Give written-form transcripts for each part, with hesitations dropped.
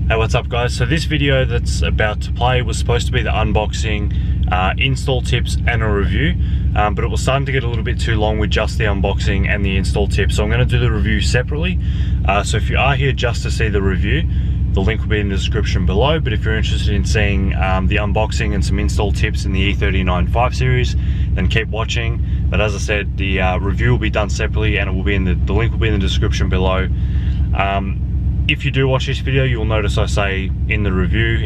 Hey, what's up guys? So this video that's about to play was supposed to be the unboxing, install tips and a review, but it was starting to get a little bit too long with just the unboxing and the install tips, so I'm going to do the review separately. So if you are here just to see the review, the link will be in the description below, but if you're interested in seeing the unboxing and some install tips in the E39 5 Series, then keep watching. But as I said, the review will be done separately and it will be in the link will be in the description below. If you do watch this video, you'll notice I say in the review,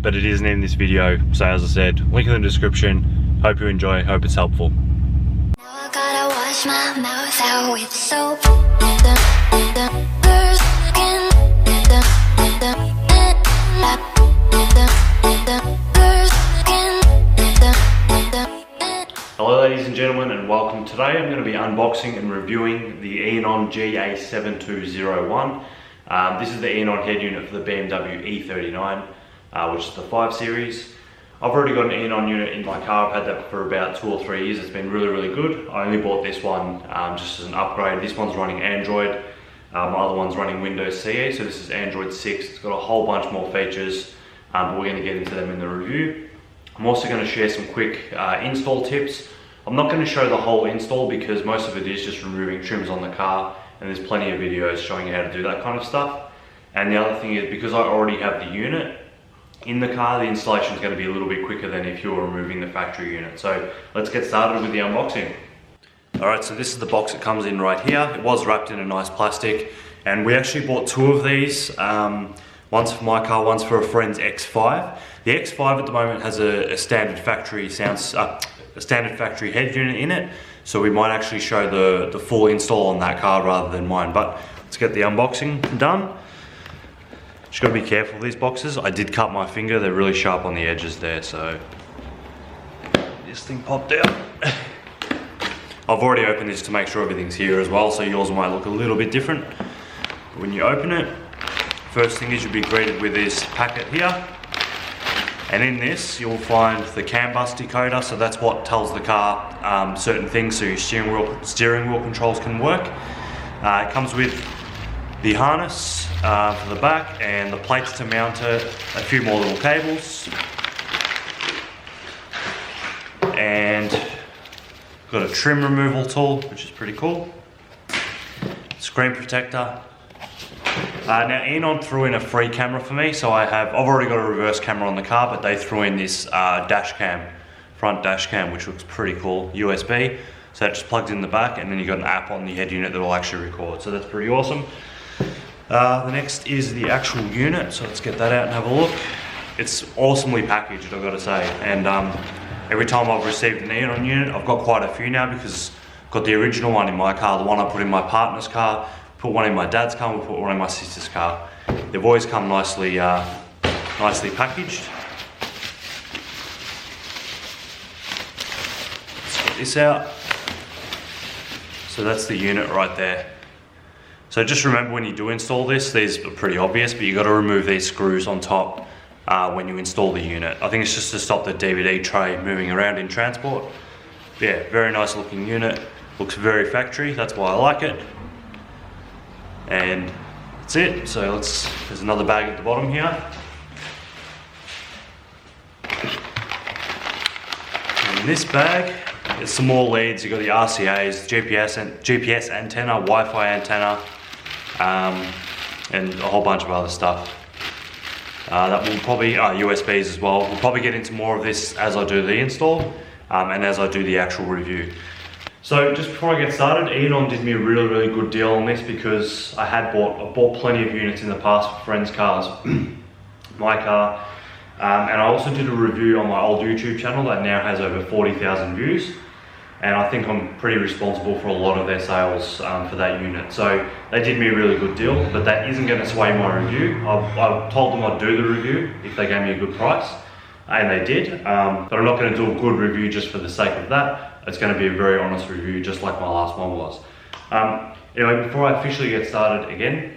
but it isn't in this video. So as I said, link in the description. Hope you enjoy, hope it's helpful. Now I gotta wash my mouth out with soap. Hello ladies and gentlemen and welcome. Today I'm going to be unboxing and reviewing the Eonon GA7201. This is the Eonon head unit for the BMW E39, which is the 5 Series. I've already got an Eonon unit in my car. I've had that for about 2 or 3 years. It's been really good. I only bought this one just as an upgrade. This one's running Android. My other one's running Windows CE, so this is Android 6. It's got a whole bunch more features, but we're going to get into them in the review. I'm also going to share some quick install tips. I'm not going to show the whole install because most of it is just removing trims on the car, and there's plenty of videos showing you how to do that kind of stuff. And the other thing is, because I already have the unit in the car, the installation is going to be a little bit quicker than if you were removing the factory unit. So let's get started with the unboxing. Alright, so this is the box it comes in right here. It was wrapped in a nice plastic, and we actually bought 2 of these. One's for my car, one's for a friend's X5. The X5 at the moment has a standard factory head unit in it, so we might actually show the full install on that car rather than mine. But let's get the unboxing done. Just gotta be careful with these boxes. I did cut my finger, they're really sharp on the edges there, so this thing popped out. I've already opened this to make sure everything's here as well, so yours might look a little bit different. When you open it, first thing is you'll be greeted with this packet here, and in this you'll find the CAN bus decoder, so that's what tells the car certain things so your steering wheel controls can work. It comes with the harness for the back and the plates to mount it, a few more little cables, and got a trim removal tool, which is pretty cool. Screen protector. Now Eonon threw in a free camera for me, so I've already got a reverse camera on the car, but they threw in this dash cam, front dash cam, which looks pretty cool, USB. So that just plugs in the back, and then you've got an app on the head unit that will actually record, so that's pretty awesome. The next is the actual unit, so let's get that out and have a look. It's awesomely packaged, I've got to say, and every time I've received an Eonon unit, I've got quite a few now because I've got the original one in my car, the one I put in my partner's car, put one in my dad's car, and we put one in my sister's car. They've always come nicely packaged. Let's get this out. So that's the unit right there. So just remember, when you do install this, these are pretty obvious, but you've got to remove these screws on top when you install the unit. I think it's just to stop the DVD tray moving around in transport. Yeah, very nice looking unit. Looks very factory, that's why I like it. And that's it. So there's another bag at the bottom here. And in this bag, there's some more leads. You've got the RCAs, GPS antenna, Wi-Fi antenna, and a whole bunch of other stuff. That will probably, USBs as well. We'll probably get into more of this as I do the install and as I do the actual review. So just before I get started, Eonon did me a really good deal on this because I've bought plenty of units in the past for friends' cars, my car, and I also did a review on my old YouTube channel that now has over 40,000 views, and I think I'm pretty responsible for a lot of their sales for that unit. So they did me a really good deal, but that isn't going to sway my review. I told them I'd do the review if they gave me a good price, and they did, but I'm not going to do a good review just for the sake of that. It's going to be a very honest review, just like my last one was. Anyway, before I officially get started again,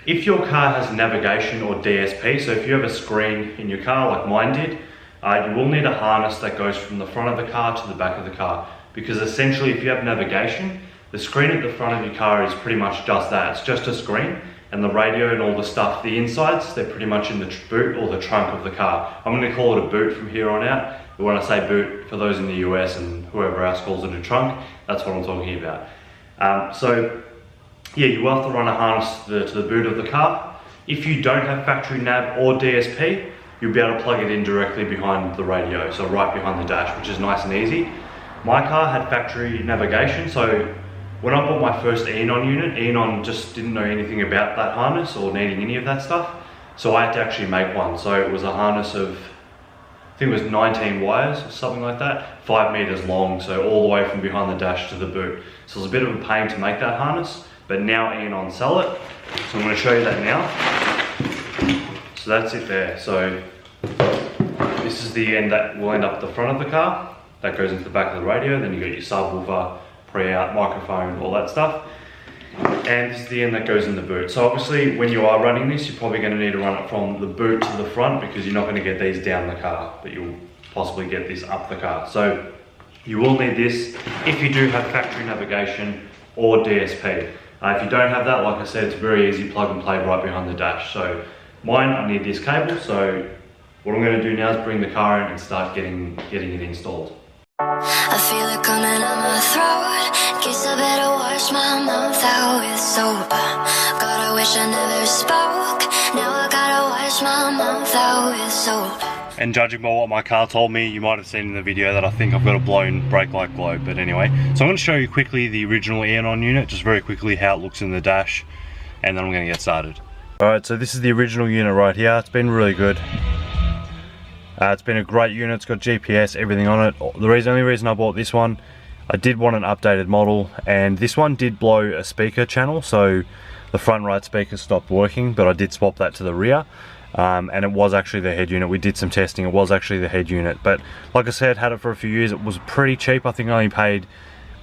if your car has navigation or DSP, so if you have a screen in your car like mine did, you will need a harness that goes from the front of the car to the back of the car, because essentially if you have navigation, The screen at the front of your car is pretty much just that. It's just a screen, and the radio and all the stuff, the insides, they're pretty much in the boot or the trunk of the car. I'm going to call it a boot from here on out. But when I say boot, for those in the US and whoever else calls it a trunk, that's what I'm talking about. So yeah, you will have to run a harness to the boot of the car. If you don't have factory nav or DSP, you'll be able to plug it in directly behind the radio, so right behind the dash, which is nice and easy. My car had factory navigation, so when I bought my first Eonon unit, Eonon just didn't know anything about that harness or needing any of that stuff, so I had to actually make one. So it was a harness of, I think it was 19 wires or something like that, 5 meters long, so all the way from behind the dash to the boot. So it was a bit of a pain to make that harness, but now Eonon sell it, so I'm going to show you that now. So that's it there. So this is the end that will end up at the front of the car. That goes into the back of the radio. Then you got your subwoofer, pre-out, microphone, all that stuff. And this is the end that goes in the boot. So obviously when you are running this, you're probably going to need to run it from the boot to the front, because you're not going to get these down the car, but you'll possibly get this up the car. So you will need this if you do have factory navigation or DSP. If you don't have that, like I said, it's very easy, plug and play right behind the dash. So mine, I need this cable. So what I'm going to do now is bring the car in and start getting it installed. I feel it coming out my throat. Guess I better wash my mouth out with soap. God, I wish I never spoke. Now I gotta wash my mouth out with soap. And judging by what my car told me, you might have seen in the video that I think I've got a blown brake light globe. But anyway, so I'm going to show you quickly the original Eonon unit, just very quickly how it looks in the dash, and then I'm going to get started. Alright, so this is the original unit right here. It's been really good. It's been a great unit. It's got GPS, everything on it. The only reason I bought this one, I did want an updated model, and this one did blow a speaker channel, so the front right speaker stopped working, but I did swap that to the rear, and it was actually the head unit. We did some testing, it was actually the head unit, but like I said, had it for a few years. It was pretty cheap. I think I only paid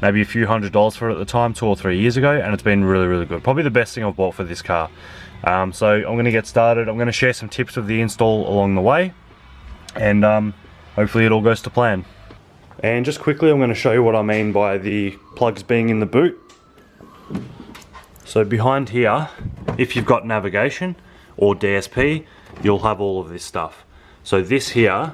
maybe a few $100s for it at the time, 2 or 3 years ago, and it's been really, really good. Probably the best thing I've bought for this car. So I'm going to get started. I'm going to share some tips of the install along the way, and hopefully it all goes to plan. And just quickly, I'm going to show you what I mean by the plugs being in the boot. So behind here, if you've got navigation or DSP, you'll have all of this stuff. So this here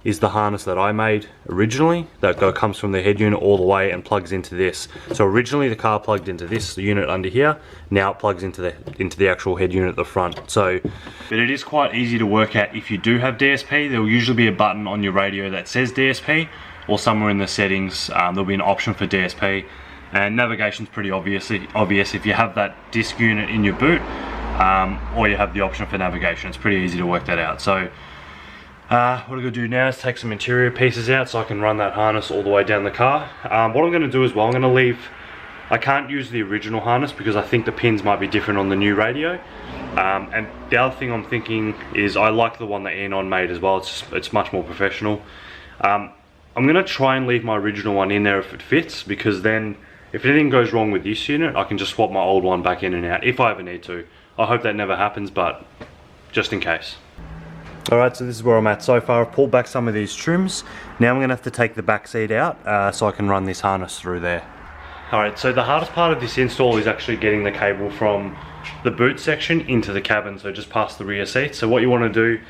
is the harness that I made originally, that comes from the head unit all the way and plugs into this. So originally the car plugged into this unit under here, now it plugs into the actual head unit at the front. So, but it is quite easy to work out. If you do have DSP, there will usually be a button on your radio that says DSP, or somewhere in the settings there'll be an option for DSP. And navigation's pretty obvious if you have that disc unit in your boot, or you have the option for navigation. It's pretty easy to work that out. So what I'm going to do now is take some interior pieces out so I can run that harness all the way down the car. What I'm going to do as well, I'm going to leave, I can't use the original harness because I think the pins might be different on the new radio. And the other thing I'm thinking is I like the one that Eonon made as well. It's much more professional. I'm going to try and leave my original one in there if it fits, because then if anything goes wrong with this unit, I can just swap my old one back in and out if I ever need to. I hope that never happens, but just in case. Alright, so this is where I'm at so far. I've pulled back some of these trims. Now I'm going to have to take the back seat out so I can run this harness through there. Alright, so the hardest part of this install is actually getting the cable from the boot section into the cabin, so just past the rear seat. So what you want to do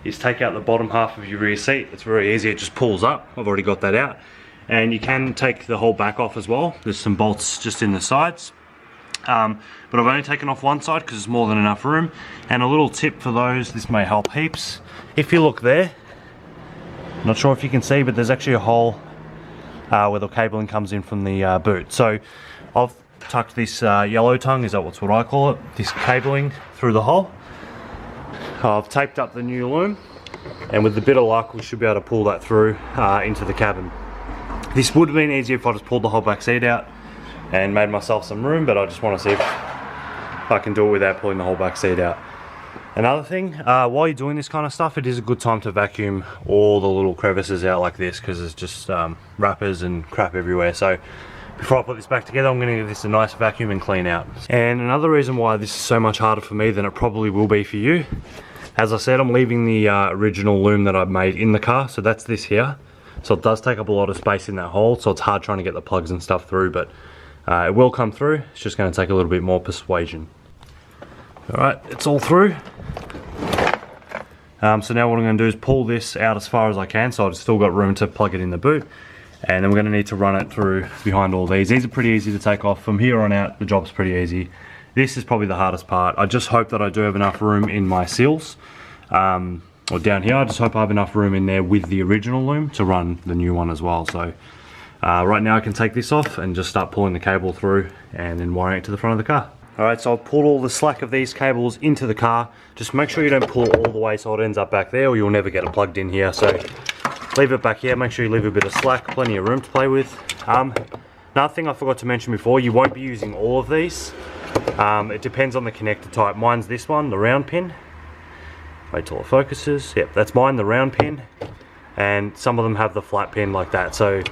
is take out the bottom half of your rear seat. It's very easy, it just pulls up. I've already got that out. And you can take the whole back off as well. There's some bolts just in the sides. But I've only taken off one side because there's more than enough room. And a little tip for those, this may help heaps. If you look there, not sure if you can see, but there's actually a hole where the cabling comes in from the boot. So I've tucked this yellow tongue, is that what I call it, this cabling through the hole. I've taped up the new loom, and with a bit of luck we should be able to pull that through into the cabin. This would have been easier if I just pulled the whole back seat out and made myself some room, but I just want to see if I can do it without pulling the whole back seat out. Another thing, while you're doing this kind of stuff, it is a good time to vacuum all the little crevices out like this, because there's just wrappers and crap everywhere. So before I put this back together, I'm going to give this a nice vacuum and clean out. And another reason why this is so much harder for me than it probably will be for you, as I said, I'm leaving the original loom that I've made in the car, so that's this here. So it does take up a lot of space in that hole, so it's hard trying to get the plugs and stuff through, but it will come through. It's just going to take a little bit more persuasion. Alright, it's all through. So now what I'm going to do is pull this out as far as I can, so I've still got room to plug it in the boot. And then we're going to need to run it through behind all these. These are pretty easy to take off. From here on out, the job's pretty easy. This is probably the hardest part. I just hope that I do have enough room in my seals. Or down here, I just hope I have enough room in there with the original loom to run the new one as well. So right now I can take this off and just start pulling the cable through and then wiring it to the front of the car. Alright, so I've pulled all the slack of these cables into the car. Just make sure you don't pull it all the way so it ends up back there, or you'll never get it plugged in here. So leave it back here, make sure you leave a bit of slack, plenty of room to play with. Another thing I forgot to mention before, you won't be using all of these. It depends on the connector type. Mine's this one, the round pin. Wait till it focuses. Yep, that's mine, the round pin. And some of them have the flat pin like that. So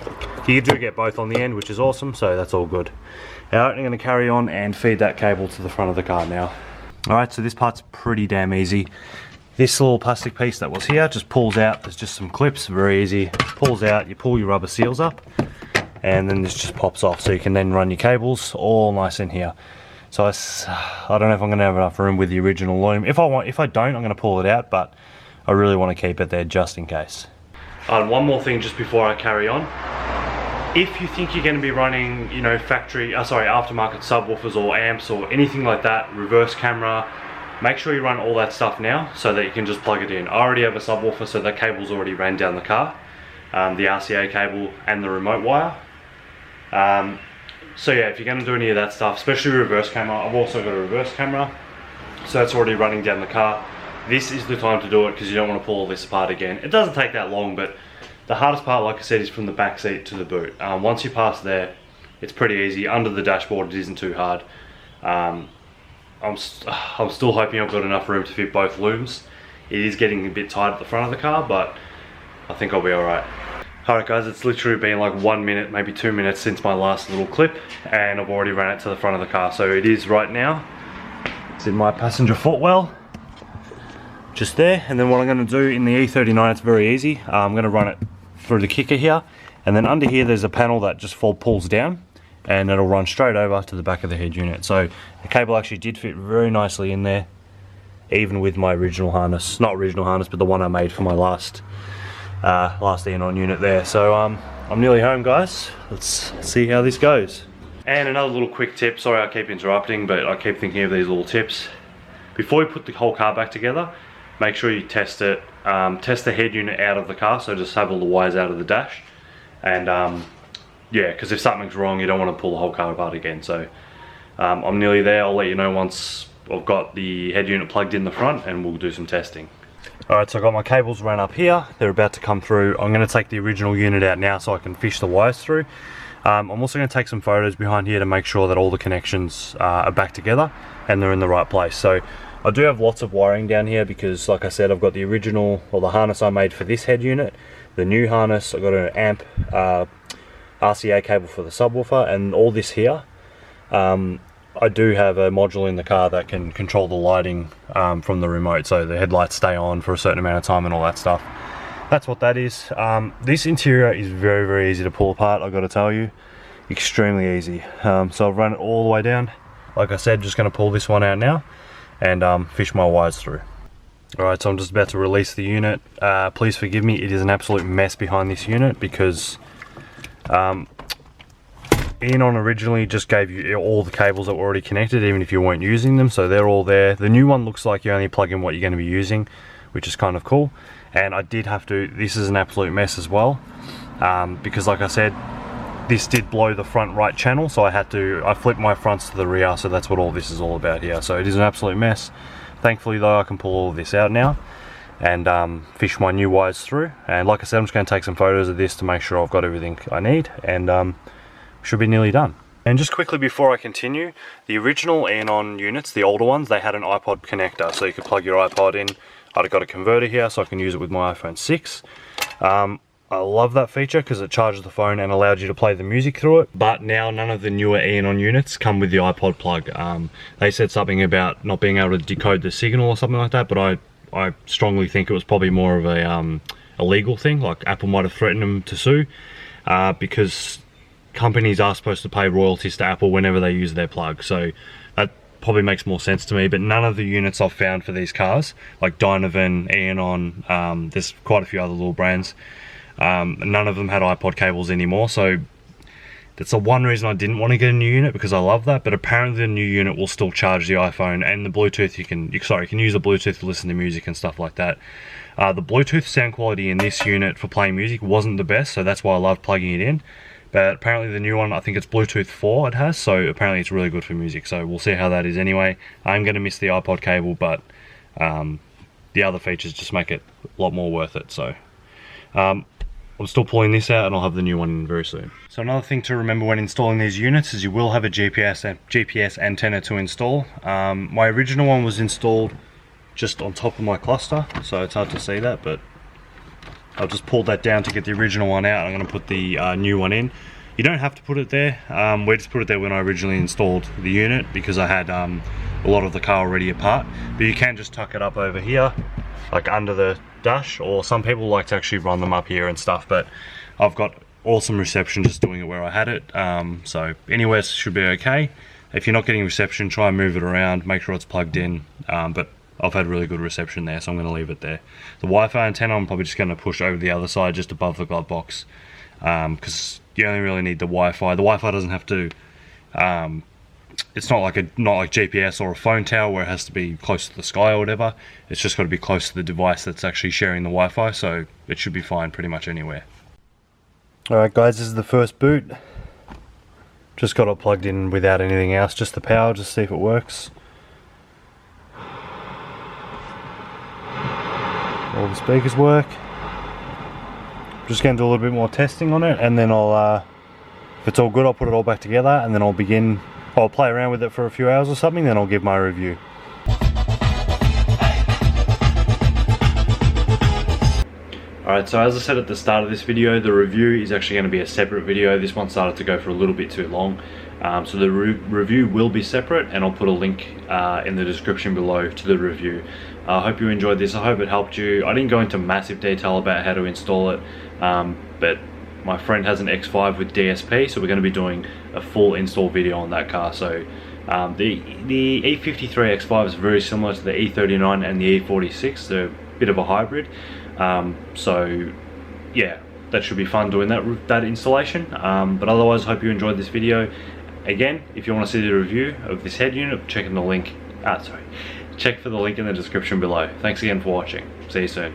you do get both on the end, which is awesome, so that's all good. Alright, I'm going to carry on and feed that cable to the front of the car now. Alright, so this part's pretty damn easy. This little plastic piece that was here just pulls out. There's just some clips, very easy. Pulls out, you pull your rubber seals up, and then this just pops off, so you can then run your cables all nice in here. So I don't know if I'm going to have enough room with the original loom. If I don't, I'm going to pull it out, but I really want to keep it there just in case. One more thing just before I carry on. If you think you're going to be running, you know, aftermarket subwoofers or amps or anything like that, reverse camera, make sure you run all that stuff now so that you can just plug it in. I already have a subwoofer, so that cable's already ran down the car, the RCA cable and the remote wire. So yeah, if you're going to do any of that stuff, especially reverse camera, I've also got a reverse camera, so that's already running down the car. This is the time to do it because you don't want to pull all this apart again. It doesn't take that long, but the hardest part, like I said, is from the back seat to the boot. Once you pass there, it's pretty easy. Under the dashboard, it isn't too hard. I'm still hoping I've got enough room to fit both looms. It is getting a bit tight at the front of the car, but I think I'll be alright. Alright guys, it's literally been like 1 minute, maybe 2 minutes since my last little clip, and I've already ran it to the front of the car. So it is right now. It's in my passenger footwell, just there. And then what I'm going to do in the E39, it's very easy. I'm going to run it through the kicker here, and then under here there's a panel that just pulls down, and it'll run straight over to the back of the head unit. So the cable actually did fit very nicely in there, even with my original harness. Not original harness, but the one I made for my last Eonon unit there. So I'm nearly home, guys. Let's see how this goes. And another little quick tip, sorry I keep interrupting, but I keep thinking of these little tips. Before you put the whole car back together, make sure you test it. Test the head unit out of the car, so just have all the wires out of the dash. And yeah, because if something's wrong, you don't want to pull the whole car apart again. So I'm nearly there. I'll let you know once I've got the head unit plugged in the front, and we'll do some testing. Alright, so I've got my cables run up here. They're about to come through. I'm going to take the original unit out now so I can fish the wires through. I'm also going to take some photos behind here to make sure that all the connections are back together and they're in the right place. So I do have lots of wiring down here because, like I said, I've got the original, or the harness I made for this head unit, the new harness, I've got an amp RCA cable for the subwoofer, and all this here. I do have a module in the car that can control the lighting from the remote, so the headlights stay on for a certain amount of time and all that stuff. That's what that is. This interior is very, very easy to pull apart, I've got to tell you. Extremely easy. So I've run it all the way down. Like I said, just going to pull this one out now and fish my wires through. Alright, so I'm just about to release the unit. Please forgive me, it is an absolute mess behind this unit because Eonon originally just gave you all the cables that were already connected, even if you weren't using them, so they're all there. The new one looks like you only plug in what you're going to be using, which is kind of cool. And I did have to, this is an absolute mess as well, because like I said, this did blow the front right channel, so I flipped my fronts to the rear, so that's what all this is all about here. So it is an absolute mess. Thankfully though, I can pull all of this out now and fish my new wires through. And like I said, I'm just going to take some photos of this to make sure I've got everything I need, and should be nearly done. And just quickly before I continue, the original Eonon units, the older ones, they had an iPod connector, so you could plug your iPod in. I've got a converter here so I can use it with my iPhone 6. I love that feature because it charges the phone and allows you to play the music through it. But now none of the newer Eonon units come with the iPod plug. They said something about not being able to decode the signal or something like that, but I strongly think it was probably more of a legal thing, like Apple might have threatened them to sue, because companies are supposed to pay royalties to Apple whenever they use their plug. So probably makes more sense to me, but none of the units I've found for these cars, like Dynavan, Eonon, there's quite a few other little brands, none of them had iPod cables anymore, so that's the one reason I didn't want to get a new unit, because I love that. But apparently the new unit will still charge the iPhone, and the Bluetooth, you can use the Bluetooth to listen to music and stuff like that. The Bluetooth sound quality in this unit for playing music wasn't the best, so that's why I loved plugging it in. But apparently the new one, I think it's Bluetooth 4 it has, so apparently it's really good for music, so we'll see how that is anyway. I'm going to miss the iPod cable, but the other features just make it a lot more worth it. So I'm still pulling this out, and I'll have the new one in very soon. So another thing to remember when installing these units is you will have a GPS antenna to install. My original one was installed just on top of my cluster, so it's hard to see that, but I'll just pull that down to get the original one out. I'm going to put the new one in. You don't have to put it there. We just put it there when I originally installed the unit, because I had a lot of the car already apart. But you can just tuck it up over here, like under the dash, or some people like to actually run them up here and stuff, but I've got awesome reception just doing it where I had it. So anywhere should be okay. If you're not getting reception, try and move it around, make sure it's plugged in, but I've had really good reception there, so I'm going to leave it there. The Wi-Fi antenna I'm probably just going to push over the other side, just above the glove box, because you only really need the Wi-Fi. The Wi-Fi doesn't have to, it's not like GPS or a phone tower where it has to be close to the sky or whatever. It's just got to be close to the device that's actually sharing the Wi-Fi, so it should be fine pretty much anywhere. Alright guys, this is the first boot. Just got it plugged in without anything else, just the power, just see if it works. All the speakers work. Just going to do a little bit more testing on it, and then I'll, if it's all good, I'll put it all back together, and then I'll play around with it for a few hours or something, then I'll give my review. Alright, so as I said at the start of this video, the review is actually going to be a separate video. This one started to go for a little bit too long. So the review will be separate, and I'll put a link in the description below to the review. I hope you enjoyed this. I hope it helped you. I didn't go into massive detail about how to install it, but my friend has an X5 with DSP, so we're going to be doing a full install video on that car. So the E53 X5 is very similar to the E39 and the E46. They're a bit of a hybrid. So yeah, that should be fun doing that installation. But otherwise, I hope you enjoyed this video. Again, if you want to see the review of this head unit, check for the link in the description below. Thanks again for watching. See you soon.